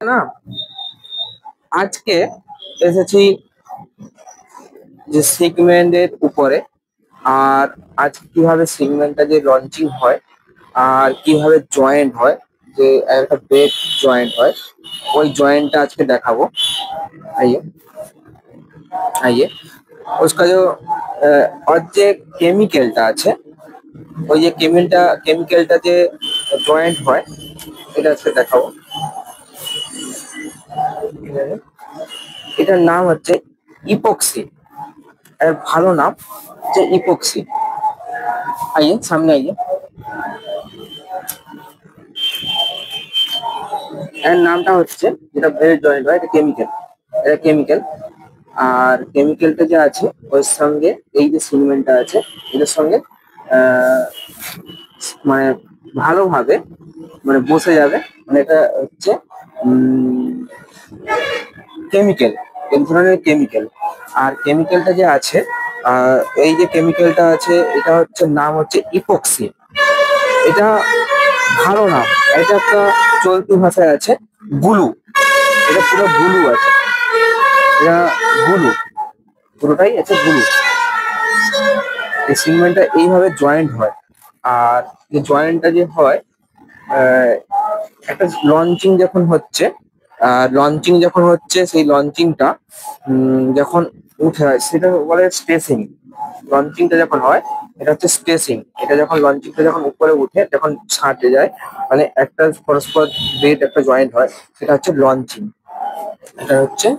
না, আজকে এসেছি যে সেগমেন্টের উপরে। আর আজকে কিভাবে সেগমেন্টটা যে লঞ্চিং হয় আর কিভাবে জয়েন্ট হয়, যে একটা বেড জয়েন্ট হয়, ওই জয়েন্টটা আজকে দেখাবো। आइए आइए उसका जो और যে কেমিক্যালটা আছে, ওই যে কেমিক্যালটা যে জয়েন্ট হয়, এটা আজকে দেখাবো। ঠিক আছে, এটার নাম হচ্ছে ইপক্সি। এর ভালো নাম হচ্ছে ইপক্সি। আইয়ে সামনে আইয়ে। এর নামটা হচ্ছে, যেটা বেল্ট জয়েন্ট হয়, এটা কেমিক্যাল। এটা কেমিক্যাল। আর কেমিক্যালটা যে আছে ওর সঙ্গে এই যে সিমেন্টটা আছে, এটার সঙ্গে আহ, মানে ভালোভাবে মানে বসে যাবে। মানে এটা হচ্ছে কেমিক্যাল, এক ধরনের কেমিক্যাল। আর কেমিক্যালটা যে আছে, এই যে কেমিক্যালটা আছে, এটা হচ্ছে নাম হচ্ছে ইপক্সি। এটা ভালো নাম। এটা একটা চলতি ভাষায় আছে গুলু। এটা পুরো গুলু আছে। এটা গুলু, পুরোটাই আছে গুলু। এই সিগমেন্টটা এইভাবে জয়েন্ট হয়। আর যে জয়েন্টটা যে হয়, আহ, একটা লঞ্চিং যখন হচ্ছে সেই লঞ্চিংটা যখন উঠে হয় সেটা বলে স্পেসিং। লঞ্চিংটা যখন হয়, এটা হচ্ছে স্পেসিং। এটা যখন লঞ্চিংটা যখন উপরে উঠে যখন ছাঁটে যায়, মানে একটা পরস্পর বেড একটা জয়েন্ট হয়, সেটা হচ্ছে লঞ্চিং। এটা হচ্ছে